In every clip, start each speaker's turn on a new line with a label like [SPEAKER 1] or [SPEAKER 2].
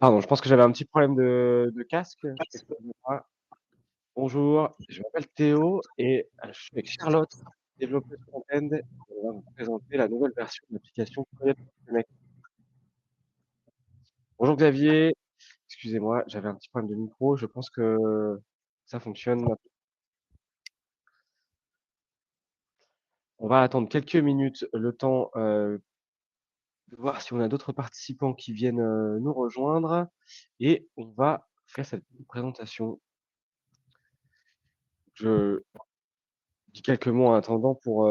[SPEAKER 1] Pardon, je pense que j'avais un petit problème de casque. Excusez-moi. Bonjour, je m'appelle Théo et je suis avec Charlotte, développeuse front-end. On va vous présenter la nouvelle version de l'application Coyote Connect. Bonjour Xavier, excusez-moi, j'avais un petit problème de micro. Je pense que ça fonctionne. On va attendre quelques minutes, le temps de voir si on a d'autres participants qui viennent nous rejoindre et on va faire cette présentation. Je dis quelques mots en attendant pour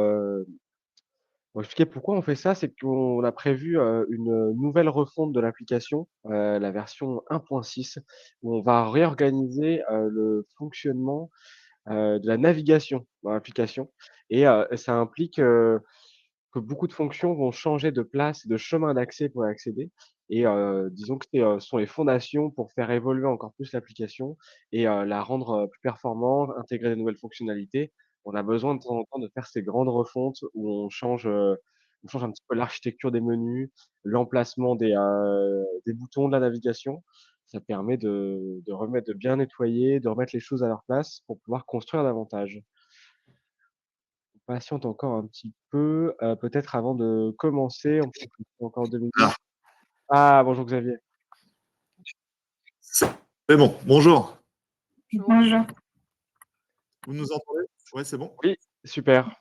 [SPEAKER 1] expliquer pourquoi on fait ça. C'est qu'on a prévu une nouvelle refonte de l'application, la version 1.6, où on va réorganiser le fonctionnement de la navigation dans l'application et ça implique que beaucoup de fonctions vont changer de place et de chemin d'accès pour y accéder et disons que sont les fondations pour faire évoluer encore plus l'application et la rendre plus performante, intégrer de nouvelles fonctionnalités. On a besoin de temps en temps de faire ces grandes refontes où on change un petit peu l'architecture des menus, l'emplacement des boutons de la navigation. Ça permet de remettre, de bien nettoyer, de remettre les choses à leur place pour pouvoir construire davantage. On patiente encore un petit peu, peut-être avant de commencer, on peut encore 2 minutes.
[SPEAKER 2] Ah,
[SPEAKER 1] Ah, bonjour Xavier.
[SPEAKER 2] c'est bon. Bonjour.
[SPEAKER 3] Bonjour.
[SPEAKER 2] Vous nous entendez? Ouais, c'est bon?
[SPEAKER 1] Oui, super.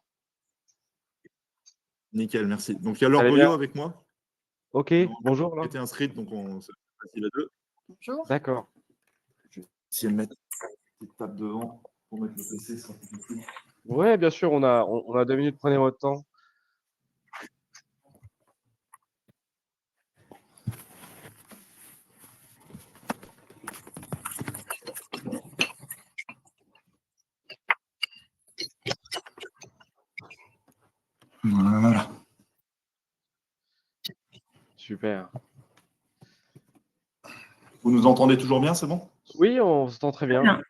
[SPEAKER 2] Nickel, merci. Donc, il y a
[SPEAKER 1] Vous
[SPEAKER 2] Laure
[SPEAKER 1] allez bien?
[SPEAKER 2] Goyot avec moi.
[SPEAKER 1] OK,
[SPEAKER 2] On
[SPEAKER 1] bonjour
[SPEAKER 2] a
[SPEAKER 1] Laure.
[SPEAKER 2] été inscrite, donc c'est facile à deux.
[SPEAKER 3] Bonjour.
[SPEAKER 1] D'accord.
[SPEAKER 2] Je vais essayer de mettre une petite table devant pour mettre le PC, ce sera plus facile.
[SPEAKER 1] Ouais, bien sûr, on a 2 minutes, prenez votre temps.
[SPEAKER 2] Voilà.
[SPEAKER 1] Super.
[SPEAKER 2] Vous nous entendez toujours bien, c'est bon?
[SPEAKER 1] Oui, on s'entend très bien.
[SPEAKER 3] Bien.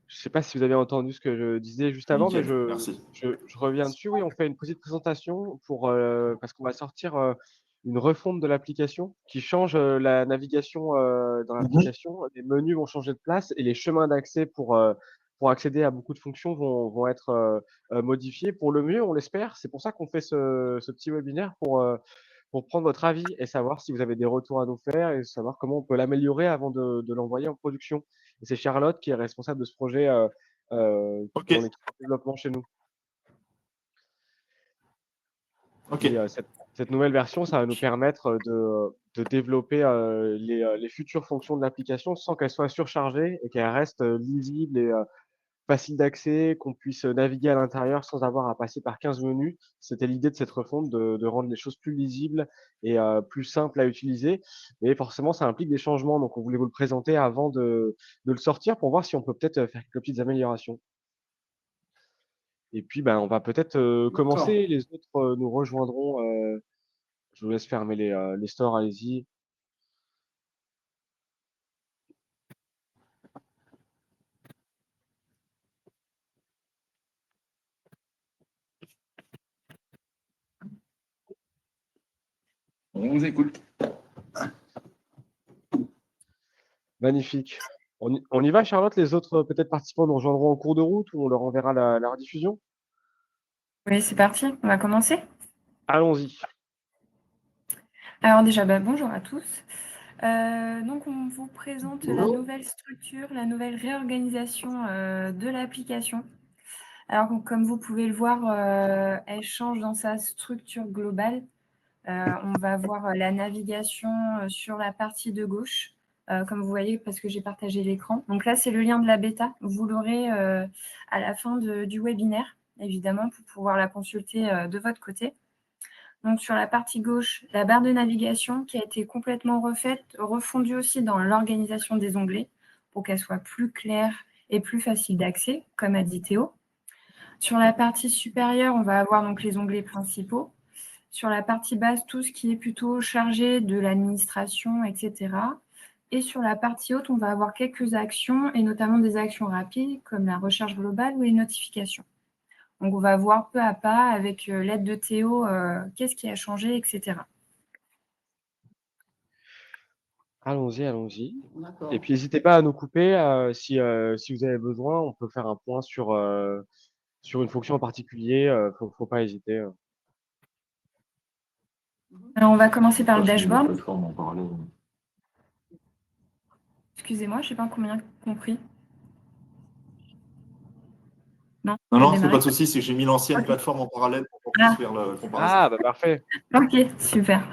[SPEAKER 1] Je sais pas si vous avez entendu ce que je disais juste avant, mais
[SPEAKER 2] Nickel,
[SPEAKER 1] je
[SPEAKER 2] merci.
[SPEAKER 1] je je reviens dessus. Oui, on fait une petite présentation pour, parce qu'on va sortir, une refonte de l'application qui change, la navigation, dans
[SPEAKER 2] Mhm.
[SPEAKER 1] l'application. Les menus vont changer de place et les chemins d'accès pour accéder à beaucoup de fonctions vont être, modifiés pour le mieux, on l'espère. C'est pour ça qu'on fait ce petit webinaire pour prendre votre avis et savoir si vous avez des retours à nous faire et savoir comment on peut l'améliorer avant de l'envoyer en production. Et c'est Charlotte qui est responsable de ce projet,
[SPEAKER 2] Ok,
[SPEAKER 1] dans l'équipe développement chez nous.
[SPEAKER 2] ok.
[SPEAKER 1] Et cette nouvelle version, ça va nous permettre, de développer, les futures fonctions de l'application sans qu'elles soient surchargées et qu'elles restent, lisibles et facile d'accès, qu'on puisse naviguer à l'intérieur sans avoir à passer par 15 menus. C'était l'idée de cette refonte, de rendre les choses plus lisibles et plus simples à utiliser. Mais forcément, ça implique des changements, donc on voulait vous le présenter avant de le sortir pour voir si on peut peut-être, faire quelques petites améliorations. Et puis, ben, on va peut-être,
[SPEAKER 2] D'accord.
[SPEAKER 1] commencer. Les autres, nous rejoindront, je vous laisse fermer les stores, allez-y.
[SPEAKER 2] On vous écoute.
[SPEAKER 1] Magnifique. On y va Charlotte? Les autres, peut-être participants nous rejoindront en cours de route ou on leur enverra la rediffusion?
[SPEAKER 3] Oui, c'est parti, on va commencer.
[SPEAKER 1] Allons-y.
[SPEAKER 3] Alors déjà, bonjour à tous. Donc on vous présente la
[SPEAKER 2] Bonjour.
[SPEAKER 3] nouvelle structure, la nouvelle réorganisation, de l'application. Alors comme vous pouvez le voir, elle change dans sa structure globale. On va voir la navigation, sur la partie de gauche, comme vous voyez parce que j'ai partagé l'écran. Donc là, c'est le lien de la bêta. Vous l'aurez, à la fin du webinaire, évidemment, pour pouvoir la consulter, de votre côté. Donc sur la partie gauche, la barre de navigation qui a été complètement refaite, refondue aussi dans l'organisation des onglets pour qu'elle soit plus claire et plus facile d'accès, comme a dit Théo. Sur la partie supérieure, on va avoir donc les onglets principaux. Sur la partie basse, tout ce qui est plutôt chargé de l'administration, etc. Et sur la partie haute, on va avoir quelques actions, et notamment des actions rapides, comme la recherche globale ou les notifications. Donc, on va voir peu à pas, avec l'aide de Théo, qu'est-ce qui a changé, etc.
[SPEAKER 1] Allons-y, allons-y.
[SPEAKER 2] D'accord.
[SPEAKER 1] Et puis n'hésitez pas à nous couper, si vous avez besoin, on peut faire un point sur une fonction en particulier, faut pas hésiter,
[SPEAKER 3] Alors, on va commencer par le
[SPEAKER 2] Moi, je mets les
[SPEAKER 3] dashboard.
[SPEAKER 2] plateformes en parallèle.
[SPEAKER 3] Excusez-moi, je n'ai pas combien compris. Non,
[SPEAKER 2] Non,
[SPEAKER 3] je vais
[SPEAKER 2] non, c'est pas
[SPEAKER 3] démarrer.
[SPEAKER 2] de souci, c'est que j'ai mis l'ancienne
[SPEAKER 3] Ok.
[SPEAKER 2] plateforme en parallèle pour qu'on
[SPEAKER 3] Ah,
[SPEAKER 2] puisse faire la comparaison.
[SPEAKER 1] Ah, bah, parfait.
[SPEAKER 3] ok, super.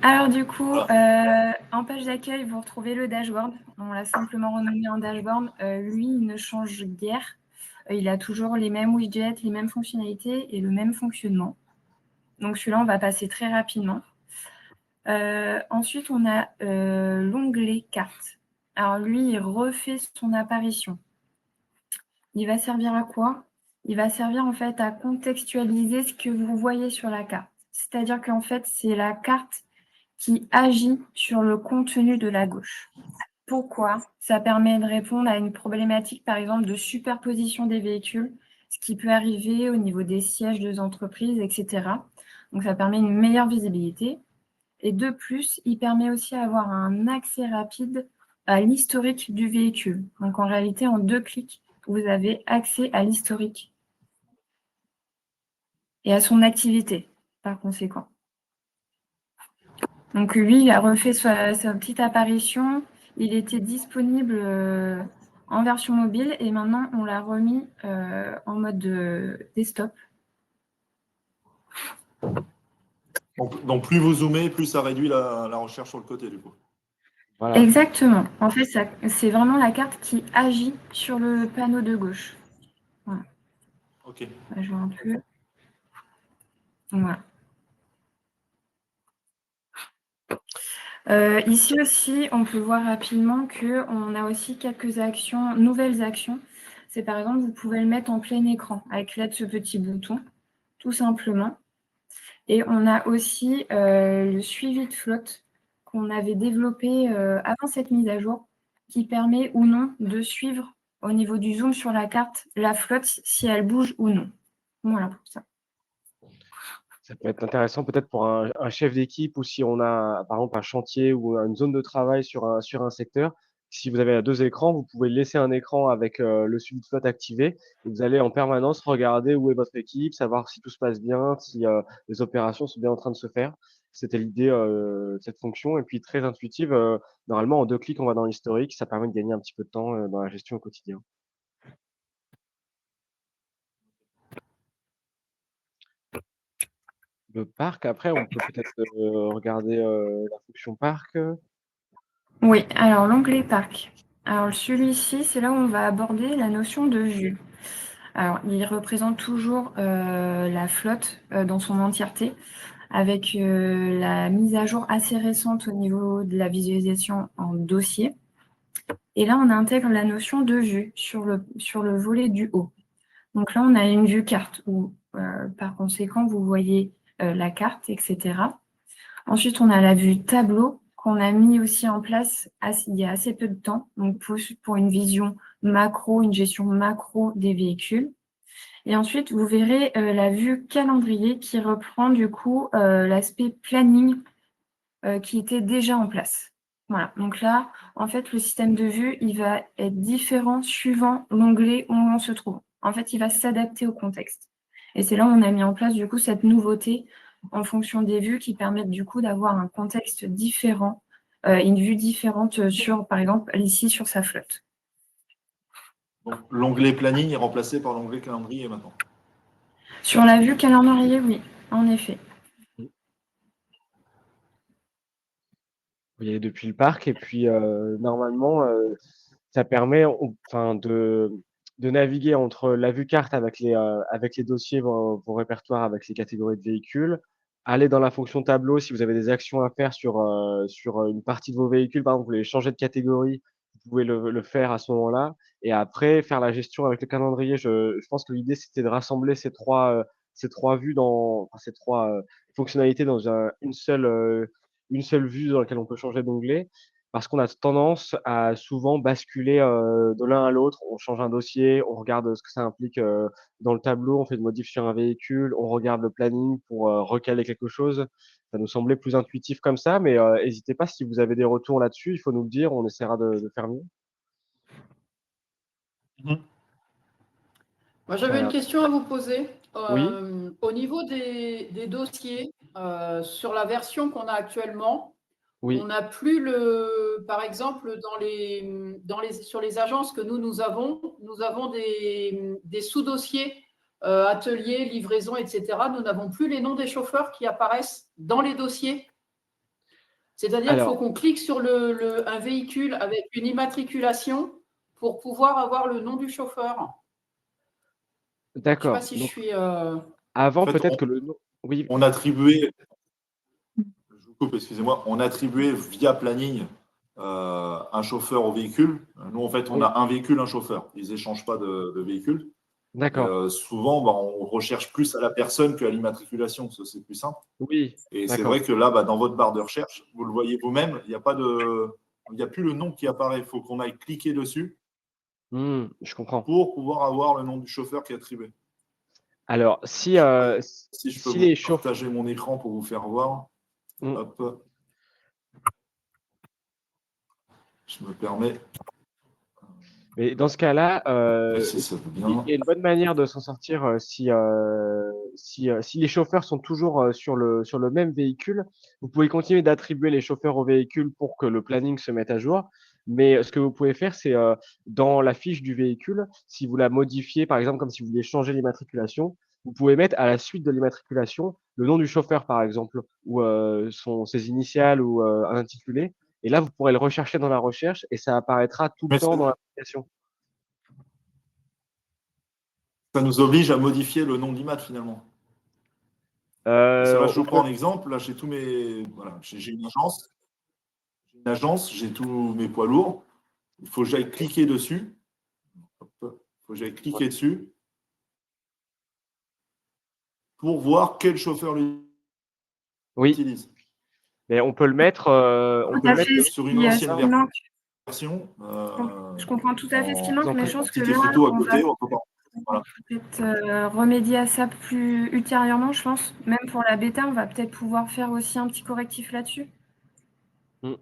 [SPEAKER 3] Alors du coup,
[SPEAKER 2] Voilà.
[SPEAKER 3] en page d'accueil, vous retrouvez le dashboard. On l'a simplement renommé en dashboard. Lui, il ne change guère. Il a toujours les mêmes widgets, les mêmes fonctionnalités et le même fonctionnement. Donc celui-là, on va passer très rapidement. Ensuite, on a l'onglet carte. Alors lui, il refait son apparition. Il va servir à quoi? Il va servir en fait à contextualiser ce que vous voyez sur la carte. C'est-à-dire qu'en fait, c'est la carte qui agit sur le contenu de la gauche. Pourquoi? Ça permet de répondre à une problématique, par exemple, de superposition des véhicules, ce qui peut arriver au niveau des sièges des entreprises, etc. Donc, ça permet une meilleure visibilité. Et de plus, il permet aussi d'avoir un accès rapide à l'historique du véhicule. Donc, en réalité, en 2 clics, vous avez accès à l'historique et à son activité, par conséquent. Donc lui, il a refait sa petite apparition. Il était disponible en version mobile et maintenant on l'a remis en mode desktop.
[SPEAKER 2] Donc, plus vous zoomez, plus ça réduit la recherche sur le côté, du coup.
[SPEAKER 1] Voilà.
[SPEAKER 3] Exactement. En fait, c'est vraiment la carte qui agit sur le panneau de gauche. Voilà.
[SPEAKER 2] Ok.
[SPEAKER 3] Je vois un peu. Voilà. Ici aussi, on peut voir rapidement qu'on a aussi quelques actions, nouvelles actions. C'est par exemple, vous pouvez le mettre en plein écran avec l'aide de ce petit bouton, tout simplement. Et on a aussi le suivi de flotte qu'on avait développé avant cette mise à jour, qui permet ou non de suivre au niveau du zoom sur la carte la flotte si elle bouge ou non. Voilà pour ça.
[SPEAKER 1] Ça peut être intéressant peut-être pour un chef d'équipe ou si on a, par exemple, un chantier ou une zone de travail sur un secteur. Si vous avez 2 écrans, vous pouvez laisser un écran avec, le suivi de flotte activé et vous allez en permanence regarder où est votre équipe, savoir si tout se passe bien, si, les opérations sont bien en train de se faire. C'était l'idée, de cette fonction et puis très intuitive, normalement en 2 clics, on va dans l'historique, ça permet de gagner un petit peu de temps, dans la gestion au quotidien. Le parc, après, on peut peut-être, regarder, la fonction parc.
[SPEAKER 3] Oui, alors l'onglet parc. Alors celui-ci, c'est là où on va aborder la notion de vue. Alors, il représente toujours la flotte dans son entièreté, avec la mise à jour assez récente au niveau de la visualisation en dossier. Et là, on intègre la notion de vue sur le volet du haut. Donc là, on a une vue carte où, par conséquent, vous voyez la carte, etc. Ensuite, on a la vue tableau qu'on a mis aussi en place il y a assez peu de temps, donc pour une vision macro, une gestion macro des véhicules. Et ensuite, vous verrez la vue calendrier qui reprend du coup l'aspect planning qui était déjà en place. Voilà, donc là, en fait, le système de vue, il va être différent suivant l'onglet où on se trouve. En fait, il va s'adapter au contexte. Et c'est là où on a mis en place du coup cette nouveauté en fonction des vues qui permettent du coup d'avoir un contexte différent, une vue différente sur, par exemple, ici sur sa flotte.
[SPEAKER 2] Donc, l'onglet planning est remplacé par l'onglet calendrier maintenant.
[SPEAKER 3] Sur la vue calendrier, oui, en effet.
[SPEAKER 1] Vous y allez depuis le parc et puis, normalement, ça permet enfin de naviguer entre la vue carte avec les dossiers, vos répertoires avec les catégories de véhicules, aller dans la fonction tableau si vous avez des actions à faire sur une partie de vos véhicules. Par exemple, vous voulez changer de catégorie, vous pouvez le faire à ce moment-là et après faire la gestion avec le calendrier. Je pense que l'idée, c'était de rassembler ces 3 vues enfin ces 3 fonctionnalités dans une seule vue dans laquelle on peut changer d'onglet parce qu'on a tendance à souvent basculer, de l'un à l'autre. On change un dossier, on regarde, ce que ça implique, dans le tableau, on fait une modif sur un véhicule, on regarde le planning pour, recaler quelque chose. Ça nous semblait plus intuitif comme ça, mais, hésitez pas si vous avez des retours là-dessus, il faut nous le dire, on essaiera de faire mieux.
[SPEAKER 2] Mmh.
[SPEAKER 4] Moi, j'avais une question à vous poser.
[SPEAKER 1] Oui?
[SPEAKER 4] Au niveau des dossiers, sur la version qu'on a actuellement, on
[SPEAKER 1] Oui.
[SPEAKER 4] n'a plus par exemple, sur les agences que nous avons des sous-dossiers, ateliers, livraison, etc. Nous n'avons plus les noms des chauffeurs qui apparaissent dans les dossiers. C'est-à-dire qu'il faut
[SPEAKER 1] Alors
[SPEAKER 4] qu'on clique sur un véhicule avec une immatriculation pour pouvoir avoir le nom du chauffeur. Je ne sais pas
[SPEAKER 1] d'accord,
[SPEAKER 4] si je
[SPEAKER 1] donc
[SPEAKER 4] suis.
[SPEAKER 1] avant
[SPEAKER 2] En fait,
[SPEAKER 1] peut-être que le nom oui,
[SPEAKER 2] on attribuait, je vous coupe, excusez-moi, on attribuait via planning un chauffeur au véhicule. Nous, en fait, on
[SPEAKER 1] oui,
[SPEAKER 2] a un véhicule, un chauffeur. Ils n'échangent pas de véhicule. Et
[SPEAKER 1] d'accord,
[SPEAKER 2] souvent, bah, on recherche plus à la personne qu'à l'immatriculation, ça c'est plus simple.
[SPEAKER 1] oui,
[SPEAKER 2] Et c'est
[SPEAKER 1] d'accord.
[SPEAKER 2] vrai que là, bah, dans votre barre de recherche, vous le voyez vous-même, il n'y a plus le nom qui apparaît. Il faut qu'on aille cliquer dessus
[SPEAKER 1] Mmh, je comprends.
[SPEAKER 2] pour pouvoir avoir le nom du chauffeur qui est attribué.
[SPEAKER 1] Alors si,
[SPEAKER 2] Si je peux
[SPEAKER 1] si
[SPEAKER 2] vous
[SPEAKER 1] les chauff
[SPEAKER 2] partager mon écran pour vous faire voir.
[SPEAKER 1] mmh.
[SPEAKER 2] Hop, je me permets.
[SPEAKER 1] Mais dans ce cas-là,
[SPEAKER 2] Si ça veut
[SPEAKER 1] il
[SPEAKER 2] bien.
[SPEAKER 1] y a une bonne manière de s'en sortir, si les chauffeurs sont toujours, sur le même véhicule, vous pouvez continuer d'attribuer les chauffeurs au véhicule pour que le planning se mette à jour. Mais, ce que vous pouvez faire, c'est, dans la fiche du véhicule, si vous la modifiez, par exemple, comme si vous vouliez changer l'immatriculation, vous pouvez mettre à la suite de l'immatriculation le nom du chauffeur, par exemple, ou, ses initiales ou, un intitulé. Et là, vous pourrez le rechercher dans la recherche et ça apparaîtra tout le
[SPEAKER 2] Mais
[SPEAKER 1] temps dans l'application.
[SPEAKER 2] ça nous oblige à modifier le nom d'IMAT finalement. Parce que là, je
[SPEAKER 1] On
[SPEAKER 2] vous prends
[SPEAKER 1] peut
[SPEAKER 2] un exemple. Là, j'ai tous mes. Voilà, j'ai une agence. J'ai tous mes poids lourds. Il faut que j'aille cliquer dessus. Hop, il faut que j'aille cliquer dessus pour voir quel chauffeur
[SPEAKER 1] oui,
[SPEAKER 2] l'utilise.
[SPEAKER 1] mais on peut le mettre,
[SPEAKER 3] Tout à fait,
[SPEAKER 2] Sur une
[SPEAKER 3] ce
[SPEAKER 2] ancienne
[SPEAKER 3] qui manque.
[SPEAKER 2] version,
[SPEAKER 3] Je comprends tout à fait ce qui manque, mais je
[SPEAKER 2] en
[SPEAKER 3] pense que
[SPEAKER 2] petite
[SPEAKER 3] là,
[SPEAKER 2] photo à
[SPEAKER 3] on va
[SPEAKER 2] côté. Voilà.
[SPEAKER 3] peut-être remédier à ça plus ultérieurement, je pense. Même pour la bêta, on va peut-être pouvoir faire aussi un petit correctif là-dessus.
[SPEAKER 1] mmh.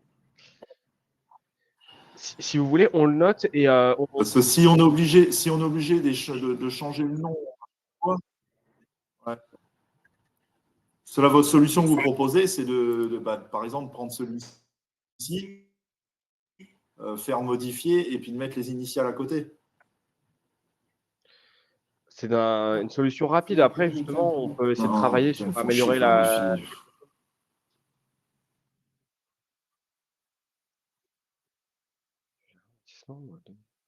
[SPEAKER 1] Si vous voulez, on le note et on
[SPEAKER 2] Parce que si on est obligé de changer le nom, ouais. Cela, votre solution que vous proposez, c'est par exemple, prendre celui-ci, faire modifier et puis de mettre les initiales à côté.
[SPEAKER 1] c'est une solution rapide. Après, justement, on peut essayer de
[SPEAKER 2] Non,
[SPEAKER 1] travailler
[SPEAKER 2] putain,
[SPEAKER 1] sur
[SPEAKER 2] ils font chier
[SPEAKER 1] améliorer
[SPEAKER 2] avec leur
[SPEAKER 1] la
[SPEAKER 2] wifi.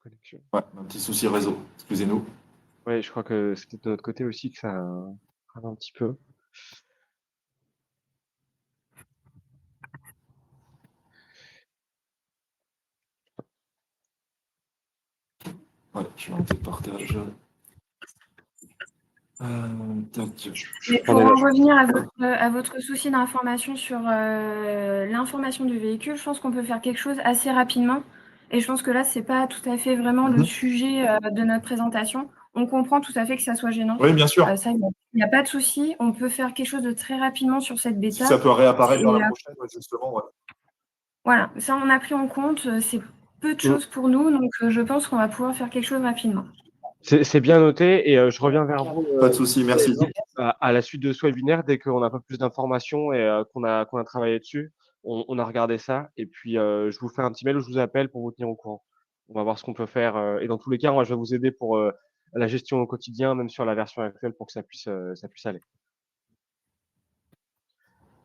[SPEAKER 1] connexion.
[SPEAKER 2] Ouais, un petit souci réseau. Excusez-nous.
[SPEAKER 1] Ouais, je crois que c'est peut-être de notre côté aussi que ça rame un petit peu.
[SPEAKER 2] Ouais, je vais arrêter le partage. Tac.
[SPEAKER 3] Mais pour
[SPEAKER 1] Prenez la
[SPEAKER 3] en revenir à votre souci d'information sur l'information du véhicule, je pense qu'on peut faire quelque chose assez rapidement. Et je pense que là, c'est pas tout à fait vraiment le sujet de notre présentation. On comprend tout à fait que ça soit gênant.
[SPEAKER 2] Oui, bien sûr.
[SPEAKER 3] Ça, il n'y a pas de souci. On peut faire quelque chose de très rapidement sur cette
[SPEAKER 2] Si
[SPEAKER 3] bêta.
[SPEAKER 2] ça peut réapparaître dans
[SPEAKER 3] Et,
[SPEAKER 2] la prochaine, ouais, justement. Ouais.
[SPEAKER 3] voilà, ça, on a pris en compte. C'est peu de choses pour nous. Donc, je pense qu'on va pouvoir faire quelque chose rapidement.
[SPEAKER 1] C'est bien noté et je reviens vers vous,
[SPEAKER 2] Pas de souci, merci.
[SPEAKER 1] à la suite de ce webinaire dès qu'on a un peu plus d'informations et qu'on a travaillé dessus. On a regardé ça et puis, je vous fais un petit mail ou je vous appelle pour vous tenir au courant. On va voir ce qu'on peut faire, et dans tous les cas, moi, je vais vous aider pour, la gestion au quotidien, même sur la version actuelle pour que ça puisse aller.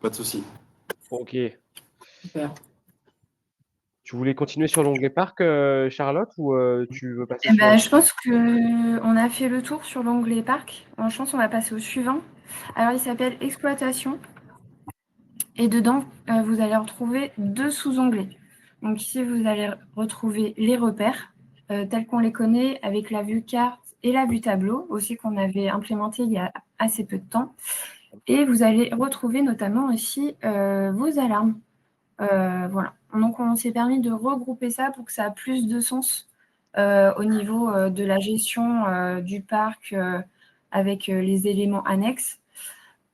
[SPEAKER 2] Pas de souci.
[SPEAKER 1] OK.
[SPEAKER 4] Super.
[SPEAKER 1] Tu voulais continuer sur l'onglet parc, Charlotte, ou, tu veux passer
[SPEAKER 3] Eh
[SPEAKER 1] sur
[SPEAKER 3] ben, je pense qu'on a fait le tour sur l'onglet parc. Je pense qu'on va passer au suivant. Alors, il s'appelle exploitation. Et dedans, vous allez retrouver deux sous-onglets. Donc ici, vous allez retrouver les repères, tels qu'on les connaît, avec la vue carte et la vue tableau, aussi qu'on avait implémenté il y a assez peu de temps. Et vous allez retrouver notamment ici vos alarmes. Voilà. Donc, on s'est permis de regrouper ça pour que ça ait plus de sens au niveau de la gestion du parc avec les éléments annexes.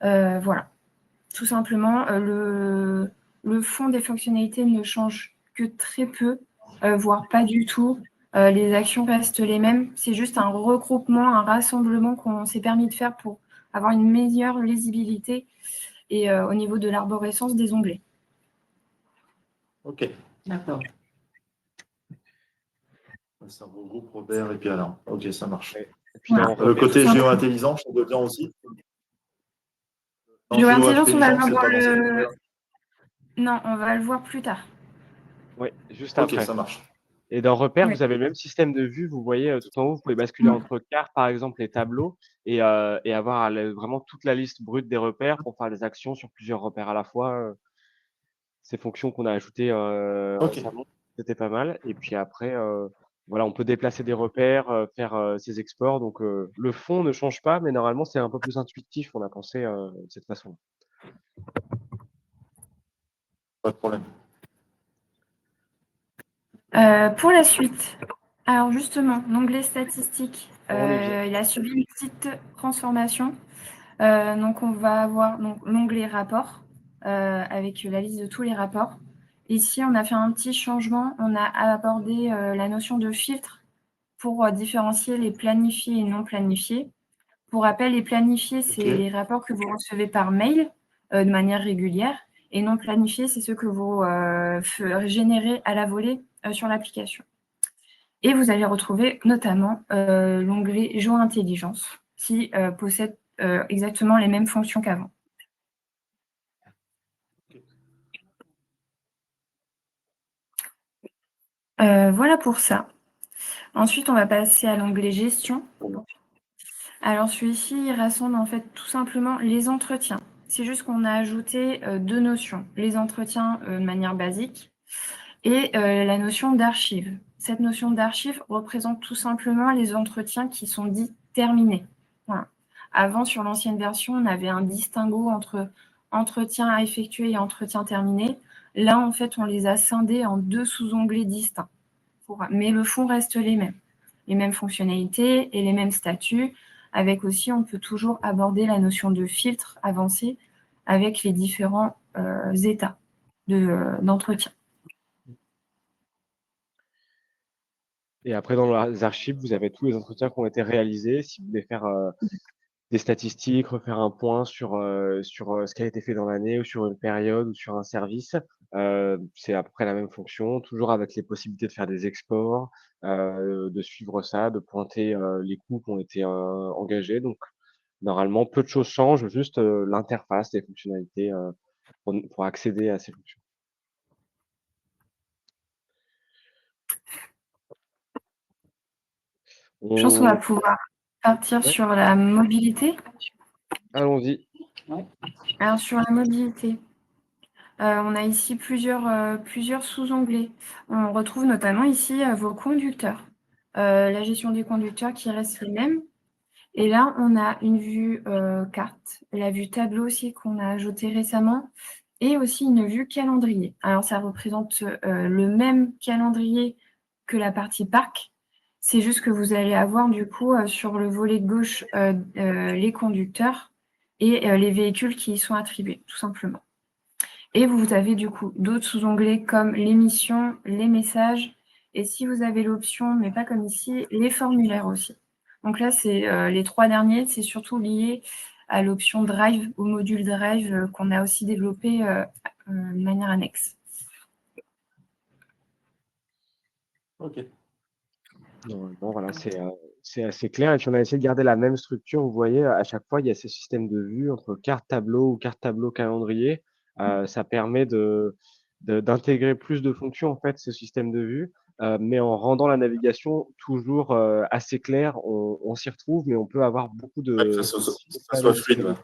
[SPEAKER 3] Voilà. Tout simplement, le fond des fonctionnalités ne change que très peu, voire pas du tout. Les actions restent les mêmes. C'est juste un regroupement, un rassemblement qu'on s'est permis de faire pour avoir une meilleure lisibilité et au niveau de l'arborescence des onglets.
[SPEAKER 2] Ok.
[SPEAKER 5] D'accord.
[SPEAKER 2] Ça regroupe Robert et puis Alain. Ok, ça marche.
[SPEAKER 1] Ouais. Et puis
[SPEAKER 3] Voilà.
[SPEAKER 1] dans
[SPEAKER 2] Le côté
[SPEAKER 3] Simple.
[SPEAKER 2] géo-intelligence, on dedans aussi.
[SPEAKER 3] Géo-intelligence, on va le
[SPEAKER 2] c'est
[SPEAKER 3] voir
[SPEAKER 2] pas dans cette-
[SPEAKER 3] Non, on va le voir plus tard.
[SPEAKER 1] Ouais, juste
[SPEAKER 2] Ok,
[SPEAKER 1] après.
[SPEAKER 2] ça marche.
[SPEAKER 1] Et dans repères,
[SPEAKER 3] Oui.
[SPEAKER 1] vous avez le même système de vue. Vous voyez tout en haut, vous pouvez basculer entre cartes, par exemple, les tableaux, et avoir vraiment toute la liste brute des repères pour faire des actions sur plusieurs repères à la fois. Ces fonctions qu'on a ajoutées
[SPEAKER 2] Ok.
[SPEAKER 1] récemment, c'était pas mal. Et puis après, voilà, on peut déplacer des repères, faire ces exports. Donc le fond ne change pas, mais normalement, c'est un peu plus intuitif. On a pensé de cette façon.
[SPEAKER 2] Pas de problème.
[SPEAKER 3] Pour la suite, alors justement, l'onglet statistiques,
[SPEAKER 1] On est bien.
[SPEAKER 3] il a subi une petite transformation. Donc, on va avoir l'onglet rapports avec la liste de tous les rapports. Ici, on a fait un petit changement. On a abordé la notion de filtre pour différencier les planifiés et non planifiés. Pour rappel, les planifiés, c'est
[SPEAKER 2] Ok.
[SPEAKER 3] les rapports que vous recevez par mail de manière régulière. Et non planifiés, c'est ceux que vous générez à la volée sur l'application. Et vous allez retrouver notamment l'onglet Géo-intelligence qui possède exactement les mêmes fonctions qu'avant. Voilà pour ça. Ensuite, on va passer à l'onglet Gestion. Alors, celui-ci, il rassemble en fait tout simplement les entretiens. C'est juste qu'on a ajouté deux notions. Les entretiens de manière basique et la notion d'archive. Cette notion d'archive représente tout simplement les entretiens qui sont dits terminés. Voilà. Avant, sur l'ancienne version, on avait un distinguo entre entretien à effectuer et entretien terminé. Là, en fait, on les a scindés en deux sous-onglets distincts. Mais le fond reste les mêmes fonctionnalités et les mêmes statuts. Avec aussi, on peut toujours aborder la notion de filtre avancé avec les différents états d'entretien.
[SPEAKER 1] Et après, dans les archives, vous avez tous les entretiens qui ont été réalisés. Si vous voulez faire des statistiques, refaire un point sur ce qui a été fait dans l'année ou sur une période ou sur un service, c'est à peu près la même fonction, toujours avec les possibilités de faire des exports, de suivre ça, de pointer les coûts qui ont été engagés. Donc, normalement, peu de choses changent, juste l'interface, les fonctionnalités pour accéder à ces fonctions.
[SPEAKER 3] Je pense qu'on va
[SPEAKER 1] On...
[SPEAKER 3] pouvoir partir
[SPEAKER 1] Ouais,
[SPEAKER 3] sur la mobilité.
[SPEAKER 1] allons-y.
[SPEAKER 3] Alors, sur la mobilité, on a ici plusieurs sous-onglets. On retrouve notamment ici vos conducteurs. La gestion des conducteurs qui reste les mêmes. Et là, on a une vue carte, la vue tableau aussi qu'on a ajoutée récemment, et aussi une vue calendrier. Alors, ça représente le même calendrier que la partie parc. C'est juste que vous allez avoir du coup sur le volet gauche les conducteurs et les véhicules qui y sont attribués, tout simplement. Et vous avez du coup d'autres sous-onglets comme les missions, les messages, et si vous avez l'option, mais pas comme ici, les formulaires aussi. Donc là, c'est les trois derniers, c'est surtout lié à l'option Drive, au module Drive qu'on a aussi développé de manière annexe.
[SPEAKER 2] Ok.
[SPEAKER 1] Normalement, voilà, c'est assez clair. Et puis, on a essayé de garder la même structure. Vous voyez, à chaque fois, il y a ces systèmes de vue entre carte tableau ou carte tableau calendrier. Ça permet d'intégrer plus de fonctions, en fait, ce système de vue, mais en rendant la navigation toujours assez claire. On s'y retrouve, mais on peut avoir beaucoup
[SPEAKER 2] Ouais, que
[SPEAKER 1] de
[SPEAKER 2] ça soit fluide. Ouais.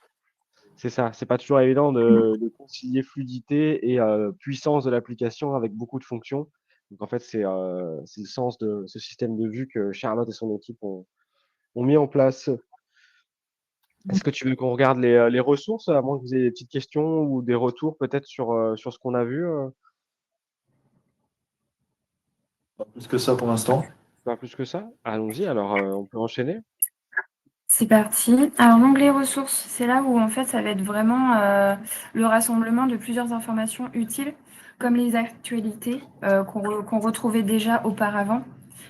[SPEAKER 1] C'est ça, c'est pas toujours évident de concilier fluidité et puissance de l'application avec beaucoup de fonctions. Donc en fait, c'est le sens de ce système de vue que Charlotte et son équipe ont mis en place. Est-ce que tu veux qu'on regarde les ressources, à moins que vous ayez des petites questions ou des retours peut-être sur ce qu'on a vu?
[SPEAKER 2] Pas plus que ça pour l'instant.
[SPEAKER 1] Pas plus que ça? Allons-y, alors on peut enchaîner.
[SPEAKER 3] C'est parti. Alors, l'onglet ressources, c'est là où en fait ça va être vraiment le rassemblement de plusieurs informations utiles, comme les actualités qu'on retrouvait déjà auparavant,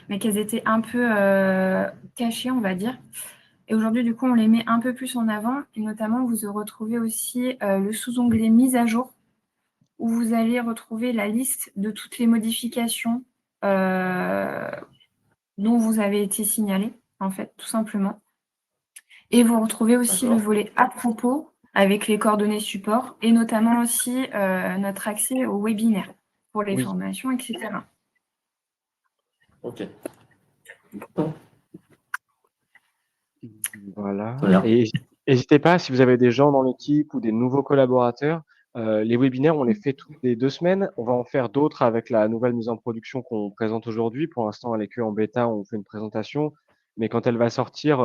[SPEAKER 3] mais qu'elles étaient un peu cachées, on va dire. Et aujourd'hui, du coup, on les met un peu plus en avant. Et notamment, vous retrouvez aussi le sous-onglet mise à jour, où vous allez retrouver la liste de toutes les modifications dont vous avez été signalé, en fait, tout simplement. Et vous retrouvez aussi le volet à propos avec les coordonnées support et notamment aussi notre accès au webinaire pour les
[SPEAKER 1] Oui.
[SPEAKER 3] formations, etc.
[SPEAKER 2] Ok.
[SPEAKER 1] Voilà.
[SPEAKER 2] Très bien.
[SPEAKER 1] Et n'hésitez pas, si vous avez des gens dans l'équipe ou des nouveaux collaborateurs, les webinaires, on les fait toutes les 2 semaines. On va en faire d'autres avec la nouvelle mise en production qu'on présente aujourd'hui. Pour l'instant, elle est que en bêta, on fait une présentation, mais quand elle va sortir,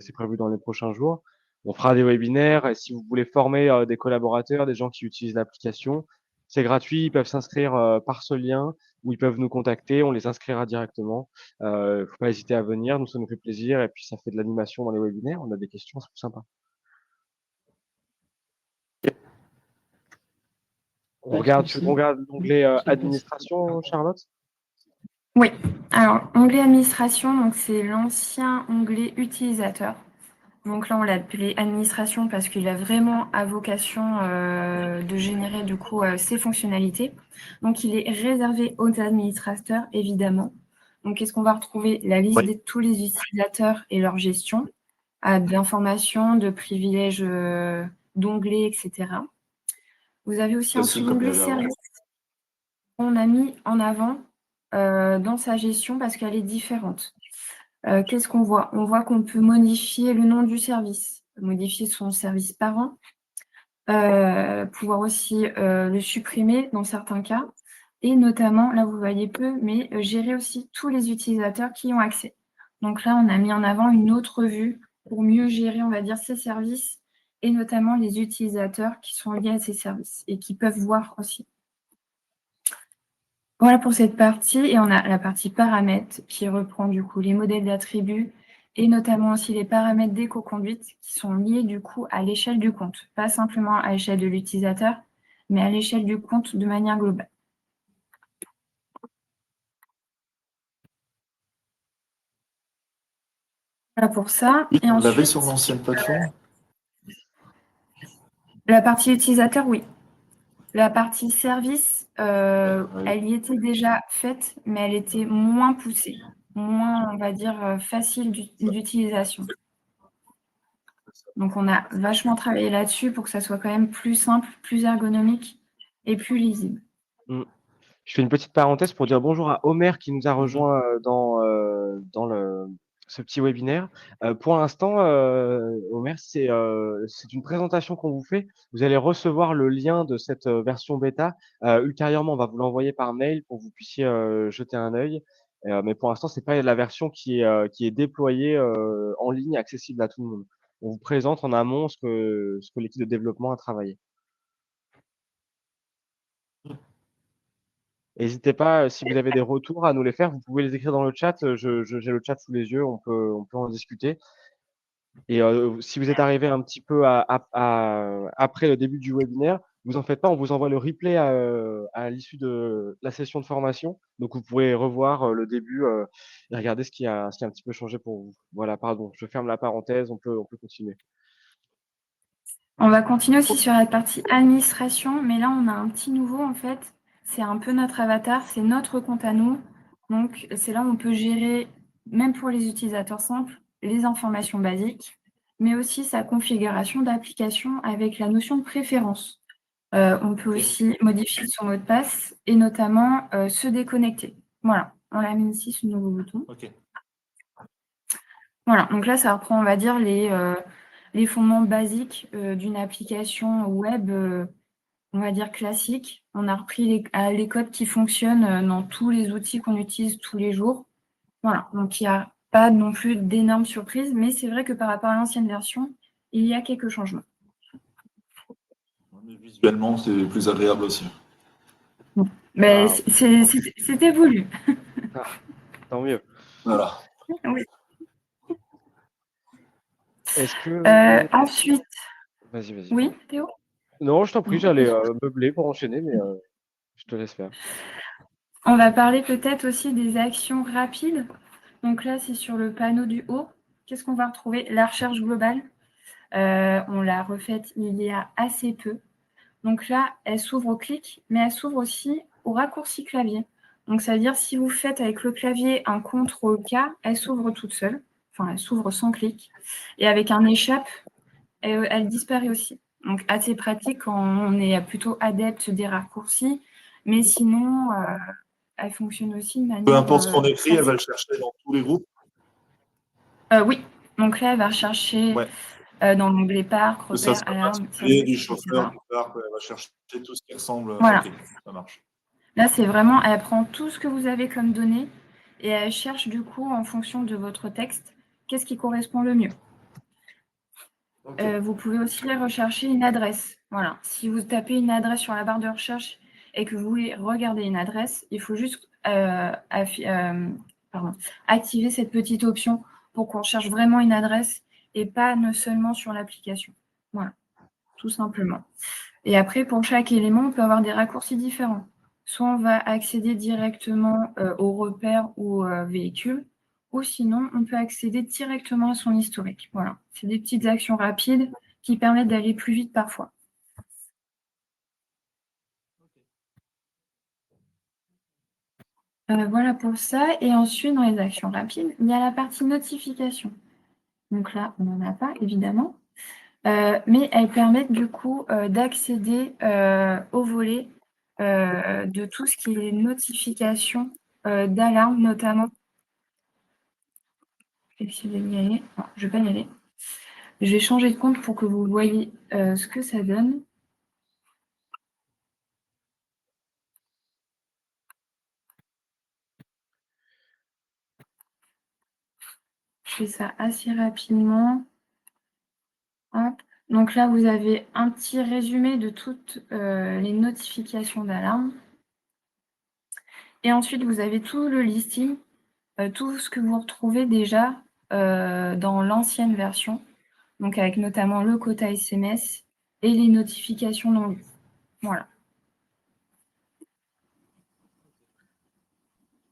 [SPEAKER 1] c'est prévu dans les prochains jours, on fera des webinaires et si vous voulez former, des collaborateurs, des gens qui utilisent l'application, c'est gratuit, ils peuvent s'inscrire, par ce lien ou ils peuvent nous contacter, on les inscrira directement. Faut pas hésiter à venir, nous ça nous fait plaisir et puis ça fait de l'animation dans les webinaires, on a des questions, c'est plus sympa. On regarde, tu veux qu'on regarde l'onglet administration, Charlotte?
[SPEAKER 3] Oui, alors onglet administration, donc c'est l'ancien onglet utilisateur. Donc là, on l'a appelé administration parce qu'il a vraiment à vocation de générer du coup ses fonctionnalités. Donc il est réservé aux administrateurs, évidemment. Donc qu'est-ce qu'on va retrouver? La liste de tous les utilisateurs et leur gestion, d'informations, de privilèges, d'onglets, etc. Vous avez aussi un
[SPEAKER 2] Classique comme il y
[SPEAKER 3] sous-onglet
[SPEAKER 2] avait avant.
[SPEAKER 3] service qu'on a mis en avant dans sa gestion parce qu'elle est différente. Qu'est-ce qu'on voit? On voit qu'on peut modifier le nom du service, modifier son service parent, pouvoir aussi le supprimer dans certains cas et notamment, là vous voyez peu, mais gérer aussi tous les utilisateurs qui y ont accès. Donc là, on a mis en avant une autre vue pour mieux gérer, on va dire, ces services et notamment les utilisateurs qui sont liés à ces services et qui peuvent voir aussi. Voilà pour cette partie et on a la partie paramètres qui reprend du coup les modèles d'attributs et notamment aussi les paramètres d'éco-conduite qui sont liés du coup à l'échelle du compte, pas simplement à l'échelle de l'utilisateur, mais à l'échelle du compte de manière globale. Voilà pour ça. Et
[SPEAKER 2] On l'avait
[SPEAKER 3] ensuite,
[SPEAKER 2] sur l'ancienne plateforme?
[SPEAKER 3] la partie utilisateur, oui. La partie service,
[SPEAKER 2] Oui.
[SPEAKER 3] elle y était déjà faite, mais elle était moins poussée, moins, on va dire, facile d'utilisation. Donc, on a vachement travaillé là-dessus pour que ça soit quand même plus simple, plus ergonomique et plus lisible.
[SPEAKER 1] Mmh. Je fais une petite parenthèse pour dire bonjour à Omer qui nous a rejoint, dans ce petit webinaire. Pour l'instant, Omer, c'est une présentation qu'on vous fait. Vous allez recevoir le lien de cette, version bêta. Ultérieurement, on va vous l'envoyer par mail pour que vous puissiez, jeter un œil. Mais pour l'instant, c'est pas la version qui est déployée, en ligne, accessible à tout le monde. On vous présente en amont ce que l'équipe de développement a travaillé. N'hésitez pas, si vous avez des retours à nous les faire, vous pouvez les écrire dans le chat, j'ai le chat sous les yeux, on peut en discuter et si vous êtes arrivé un petit peu après le début du webinaire, vous en faites pas, on vous envoie le replay à l'issue de la session de formation. Donc vous pourrez revoir, le début, et regarder ce qui a un petit peu changé pour vous. Voilà, pardon, je ferme la parenthèse, on peut continuer.
[SPEAKER 3] On va continuer aussi sur la partie administration, mais là, on a un petit nouveau, en fait. C'est un peu notre avatar, c'est notre compte à nous. Donc, c'est là où on peut gérer, même pour les utilisateurs simples, les informations basiques, mais aussi sa configuration d'application avec la notion de préférence. On peut aussi modifier son mot de passe et notamment se déconnecter. Voilà, on l'a mis ici, ce nouveau bouton.
[SPEAKER 2] Ok.
[SPEAKER 3] Voilà, donc là, ça reprend, on va dire, les fondements basiques d'une application web, on va dire classique. On a repris les codes qui fonctionnent dans tous les outils qu'on utilise tous les jours. Voilà, donc il n'y a pas non plus d'énormes surprises, mais c'est vrai que par rapport à l'ancienne version, il y a quelques changements.
[SPEAKER 2] Mais visuellement, c'est plus agréable aussi.
[SPEAKER 3] Mais
[SPEAKER 1] Ah,
[SPEAKER 3] c'était voulu.
[SPEAKER 1] Ah, tant mieux.
[SPEAKER 2] Voilà.
[SPEAKER 3] Oui.
[SPEAKER 1] Est-ce que
[SPEAKER 3] Ensuite,
[SPEAKER 1] vas-y, vas-y.
[SPEAKER 3] oui, Théo?
[SPEAKER 1] Non, je t'en prie,
[SPEAKER 3] Non,
[SPEAKER 1] j'allais, meubler pour enchaîner, mais je te laisse faire.
[SPEAKER 3] on va parler peut-être aussi des actions rapides. Donc là, c'est sur le panneau du haut. Qu'est-ce qu'on va retrouver? La recherche globale. On l'a refaite il y a assez peu. Donc là, elle s'ouvre au clic, mais elle s'ouvre aussi au raccourci clavier. Donc ça veut dire si vous faites avec le clavier un CTRL-K, elle s'ouvre toute seule. Enfin, elle s'ouvre sans clic. Et avec un échappe, elle disparaît aussi. Donc assez pratique quand on est plutôt adepte des raccourcis. Mais sinon, elle fonctionne aussi de
[SPEAKER 2] Peu
[SPEAKER 3] manière
[SPEAKER 2] importe ce qu'on écrit, elle va
[SPEAKER 3] facile.
[SPEAKER 2] le chercher dans tous les groupes.
[SPEAKER 3] Oui, donc là, elle va rechercher
[SPEAKER 2] Ouais.
[SPEAKER 3] dans l'onglet parc,
[SPEAKER 2] Que ça
[SPEAKER 3] repères,
[SPEAKER 2] soit
[SPEAKER 3] alarme,
[SPEAKER 2] particulier, du
[SPEAKER 3] etc.
[SPEAKER 2] chauffeur, du parc, elle va chercher tout ce qui ressemble.
[SPEAKER 3] Voilà.
[SPEAKER 2] Ok, ça marche.
[SPEAKER 3] Là, c'est vraiment, elle prend tout ce que vous avez comme données et elle cherche du coup, en fonction de votre texte, qu'est-ce qui correspond le mieux.
[SPEAKER 2] Ok.
[SPEAKER 3] Vous pouvez aussi rechercher une adresse. Voilà. Si vous tapez une adresse sur la barre de recherche et que vous voulez regarder une adresse, il faut juste activer cette petite option pour qu'on cherche vraiment une adresse et pas seulement sur l'application. Voilà, tout simplement. Et après, pour chaque élément, on peut avoir des raccourcis différents. Soit on va accéder directement au repère ou véhicule, ou sinon, on peut accéder directement à son historique. Voilà, c'est des petites actions rapides qui permettent d'aller plus vite parfois. Voilà pour ça. Et ensuite, dans les actions rapides, il y a la partie notification. Donc là, on n'en a pas, évidemment. Mais elles permettent du coup d'accéder au volet de tout ce qui est notification d'alarme notamment. Je vais essayer d'y aller. Non, je ne vais pas y aller. Je vais changer de compte pour que vous voyez ce que ça donne. Je fais ça assez rapidement. Hop. Donc là, vous avez un petit résumé de toutes les notifications d'alarme. Et ensuite, vous avez tout le listing, tout ce que vous retrouvez déjà dans l'ancienne version, donc avec notamment le quota SMS et les notifications non lues. Voilà.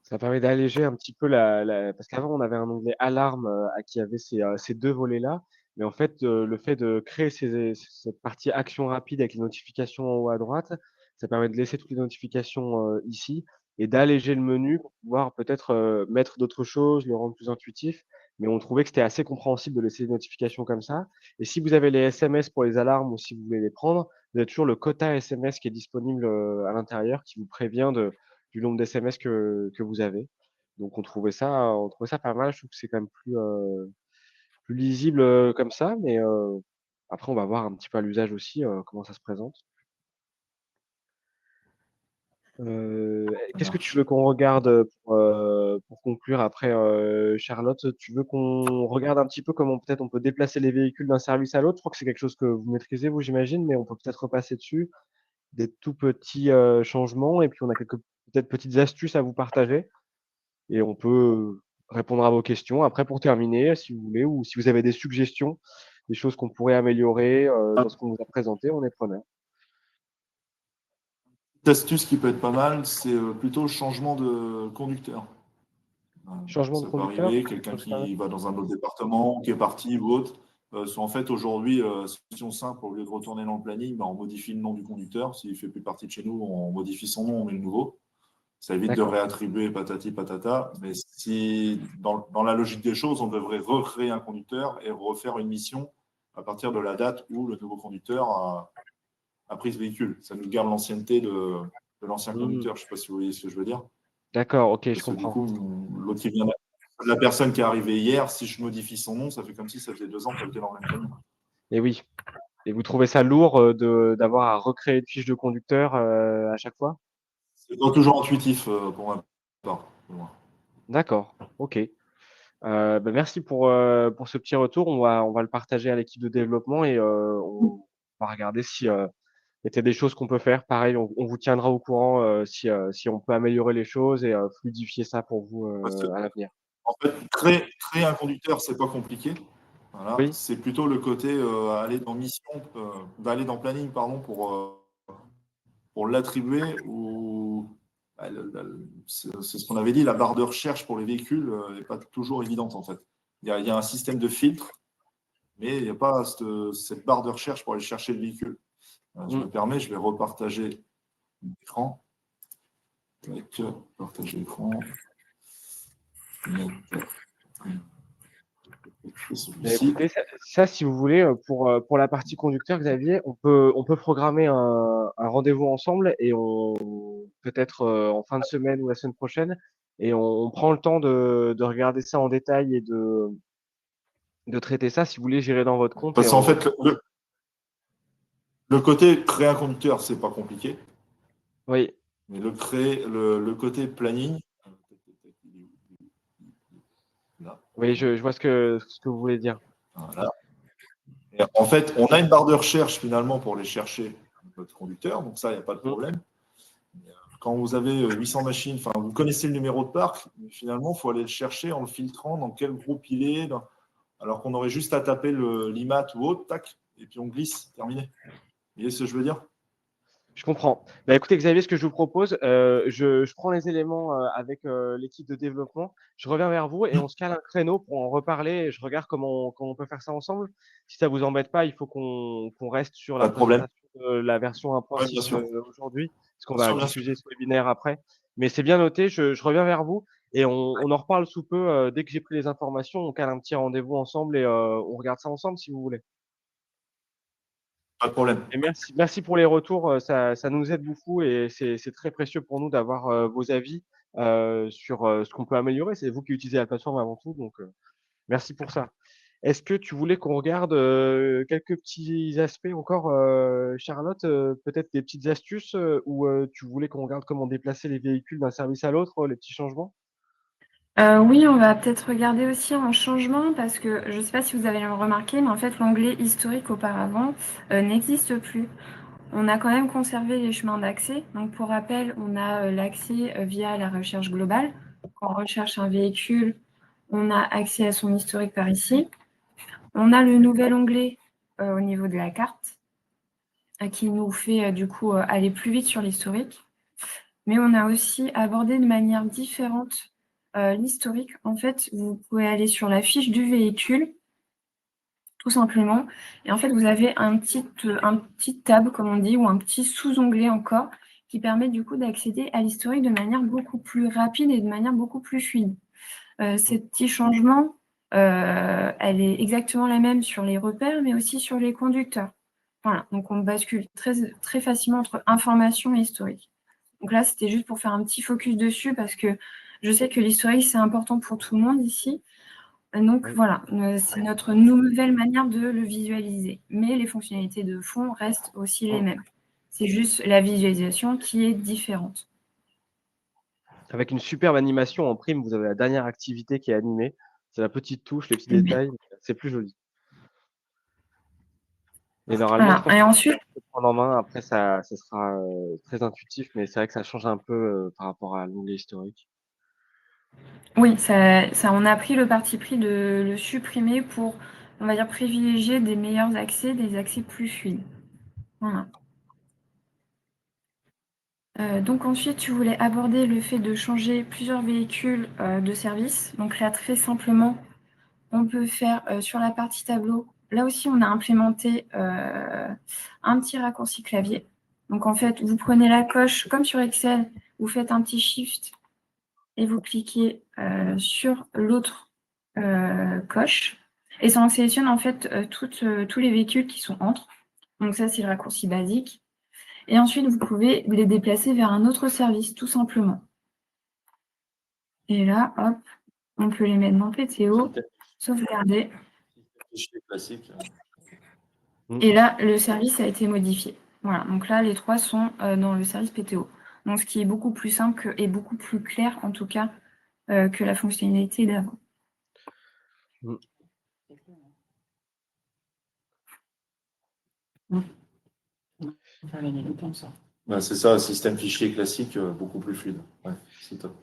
[SPEAKER 1] Ça permet d'alléger un petit peu parce qu'avant on avait un onglet alarme, qui avait ces 2 volets-là, mais en fait, le fait de créer cette partie action rapide avec les notifications en haut à droite, ça permet de laisser toutes les notifications, ici et d'alléger le menu pour pouvoir peut-être, mettre d'autres choses, le rendre plus intuitif. Mais on trouvait que c'était assez compréhensible de laisser les notifications comme ça et si vous avez les SMS pour les alarmes ou si vous voulez les prendre, vous avez toujours le quota SMS qui est disponible, à l'intérieur qui vous prévient du nombre d'SMS que vous avez. Donc on trouvait ça pas mal. Je trouve que c'est quand même plus lisible, comme ça, mais après on va voir un petit peu à l'usage aussi, comment ça se présente.
[SPEAKER 2] Ça
[SPEAKER 1] Qu'est-ce que tu
[SPEAKER 2] marche.
[SPEAKER 1] veux qu'on regarde, pour conclure après, Charlotte? Tu veux qu'on regarde un petit peu comment peut-être on peut déplacer les véhicules d'un service à l'autre? Je crois que c'est quelque chose que vous maîtrisez vous, j'imagine, mais on peut peut-être repasser dessus. Des tout petits, changements et puis on a quelques peut-être petites astuces à vous partager. Et on peut répondre à vos questions. Après, pour terminer, si vous voulez, ou si vous avez des suggestions, des choses qu'on pourrait améliorer, dans ce qu'on vous a présenté, on est preneur.
[SPEAKER 2] Une astuce qui peut être pas mal, c'est plutôt le changement de conducteur. Euh,
[SPEAKER 1] Changement de
[SPEAKER 2] Ça peut
[SPEAKER 1] conducteur?
[SPEAKER 2] arriver, quelqu'un
[SPEAKER 1] Dans ce cas-là?
[SPEAKER 2] qui va dans un autre département, qui est parti ou autre. En fait, aujourd'hui, solution simple, au lieu de retourner dans le planning, on modifie le nom du conducteur. S'il ne fait plus partie de chez nous, on modifie son nom, on met le nouveau. Ça évite de
[SPEAKER 1] D'accord.
[SPEAKER 2] réattribuer patati patata. Mais si, dans la logique des choses, on devrait recréer un conducteur et refaire une mission à partir de la date où le nouveau conducteur a pris ce véhicule. Ça nous garde l'ancienneté de l'ancien
[SPEAKER 1] Mmh.
[SPEAKER 2] conducteur. Je ne sais pas si vous voyez ce que je veux dire.
[SPEAKER 1] D'accord, OK, je
[SPEAKER 2] Parce que du
[SPEAKER 1] comprends.
[SPEAKER 2] coup, l'autre qui vient, la personne qui est arrivée hier, si je modifie son nom, ça fait comme si ça faisait 2 ans qu'elle était dans le même camion.
[SPEAKER 1] Et oui. Et vous trouvez ça lourd, d'avoir à recréer une fiche de conducteur, à chaque fois?
[SPEAKER 2] C'est pas toujours intuitif pour ma part.
[SPEAKER 1] D'accord, OK. Merci pour ce petit retour. On va le partager à l'équipe de développement et on va regarder si, Il y a peut-être des choses qu'on peut faire. Pareil, on vous tiendra au courant, si on peut améliorer les choses et fluidifier ça pour vous,
[SPEAKER 2] Parce que,
[SPEAKER 1] à l'avenir.
[SPEAKER 2] en fait, créer un conducteur, c'est pas compliqué. Voilà.
[SPEAKER 1] Oui?
[SPEAKER 2] C'est plutôt le côté aller dans mission, d'aller dans planning, pardon, pour l'attribuer ou bah, c'est ce qu'on avait dit, la barre de recherche pour les véhicules n'est pas toujours évidente en fait. Il y a un système de filtre, mais il n'y a pas cette barre de recherche pour aller chercher le véhicule. Je me permets, je vais repartager l'écran. Partager l'écran.
[SPEAKER 1] Bah, écoutez, ça, si vous voulez, pour la partie conducteur, Xavier, on peut programmer un rendez-vous ensemble et peut-être en fin de semaine ou la semaine prochaine, et on prend le temps de regarder ça en détail et de traiter ça. Si vous voulez, j'irai dans votre compte et
[SPEAKER 2] Parce qu'en
[SPEAKER 1] on.
[SPEAKER 2] fait, le côté créer un conducteur, c'est pas compliqué.
[SPEAKER 1] Oui,
[SPEAKER 2] Mais le côté planning, là,
[SPEAKER 1] oui, je vois ce que vous voulez dire.
[SPEAKER 2] voilà. Et en fait, on a une barre de recherche finalement pour aller chercher votre conducteur, donc ça, il n'y a pas de
[SPEAKER 1] Mmh.
[SPEAKER 2] problème. Quand vous avez 800 machines, enfin, vous connaissez le numéro de parc, mais finalement, il faut aller le chercher en le filtrant dans quel groupe il est, alors qu'on aurait juste à taper l'IMAT ou autre, tac, et puis on glisse, terminé. Vous voyez ce que je veux dire?
[SPEAKER 1] Je comprends. Bah, écoutez, Xavier, ce que je vous propose, je prends les éléments avec l'équipe de développement. Je reviens vers vous et on se cale un créneau pour en reparler. Et je regarde comment on peut faire ça ensemble. Si ça vous embête pas, il faut qu'on reste sur la
[SPEAKER 2] Pas de problème.
[SPEAKER 1] présentation de la version
[SPEAKER 2] Oui, bien
[SPEAKER 1] 1.6
[SPEAKER 2] sûr.
[SPEAKER 1] aujourd'hui, parce qu'on
[SPEAKER 2] Bien
[SPEAKER 1] va
[SPEAKER 2] sûr, bien sûr.
[SPEAKER 1] diffuser ce webinaire après. Mais c'est bien noté. Je reviens vers vous et on en reparle sous peu. Dès que j'ai pris les informations, on cale un petit rendez-vous ensemble et on regarde ça ensemble si vous voulez.
[SPEAKER 2] Pas de problème.
[SPEAKER 1] Et merci pour les retours, ça nous aide beaucoup et c'est très précieux pour nous d'avoir, vos avis, sur, ce qu'on peut améliorer. C'est vous qui utilisez la plateforme avant tout, donc merci pour ça. Est-ce que tu voulais qu'on regarde, quelques petits aspects encore, Charlotte, peut-être des petites astuces, ou, tu voulais qu'on regarde comment déplacer les véhicules d'un service à l'autre, les petits changements?
[SPEAKER 3] Oui, on va peut-être regarder aussi un changement parce que je ne sais pas si vous avez remarqué, mais en fait, l'onglet historique auparavant n'existe plus. On a quand même conservé les chemins d'accès. Donc, pour rappel, on a l'accès via la recherche globale. Quand on recherche un véhicule, on a accès à son historique par ici. On a le nouvel onglet au niveau de la carte qui nous fait du coup aller plus vite sur l'historique. Mais on a aussi abordé de manière différente l'historique. En fait, vous pouvez aller sur la fiche du véhicule, tout simplement. Et en fait, vous avez un petit tab, comme on dit, ou un petit sous-onglet encore, qui permet du coup d'accéder à l'historique de manière beaucoup plus rapide et de manière beaucoup plus fluide. Ces petits changements, elle est exactement la même sur les repères, mais aussi sur les conducteurs. Voilà, donc on bascule très, très facilement entre information et historique. Donc là, c'était juste pour faire un petit focus dessus parce que je sais que l'historique, c'est important pour tout le monde ici. Donc
[SPEAKER 1] Oui.
[SPEAKER 3] voilà, c'est notre nouvelle manière de le visualiser. Mais les fonctionnalités de fond restent aussi les mêmes. C'est juste la visualisation qui est différente.
[SPEAKER 1] Avec une superbe animation en prime, vous avez la dernière activité qui est animée. C'est la petite touche, les petits détails, c'est plus joli. Et normalement, je
[SPEAKER 3] Voilà.
[SPEAKER 1] pense
[SPEAKER 3] Et
[SPEAKER 1] que
[SPEAKER 3] ensuite,
[SPEAKER 1] peut prendre en main. Après, ça sera, très intuitif, mais c'est vrai que ça change un peu, par rapport à l'onglet historique.
[SPEAKER 3] oui, on a pris le parti pris de le supprimer pour, on va dire, privilégier des meilleurs accès, des accès plus fluides. Voilà. Donc ensuite, tu voulais aborder le fait de changer plusieurs véhicules de service. Donc là, très simplement, on peut faire sur la partie tableau. Là aussi, on a implémenté un petit raccourci clavier. Donc en fait, vous prenez la coche comme sur Excel, vous faites un petit shift et vous cliquez sur l'autre coche. Et ça en sélectionne en fait tous les véhicules qui sont entre. Donc ça, c'est le raccourci basique. Et ensuite, vous pouvez les déplacer vers un autre service, tout simplement. Et là, hop, on peut les mettre dans PTO, sauvegarder.
[SPEAKER 2] Fichier classique.
[SPEAKER 1] Mmh.
[SPEAKER 3] Et là, le service a été modifié. Voilà, donc là, les trois sont dans le service PTO. Donc, ce qui est beaucoup plus simple et beaucoup plus clair, en tout cas, que la fonctionnalité d'avant.
[SPEAKER 1] Mmh.
[SPEAKER 4] Faut faire gagner du temps, ça.
[SPEAKER 2] Ben, c'est ça, système fichier classique, beaucoup plus fluide. Ouais, c'est top.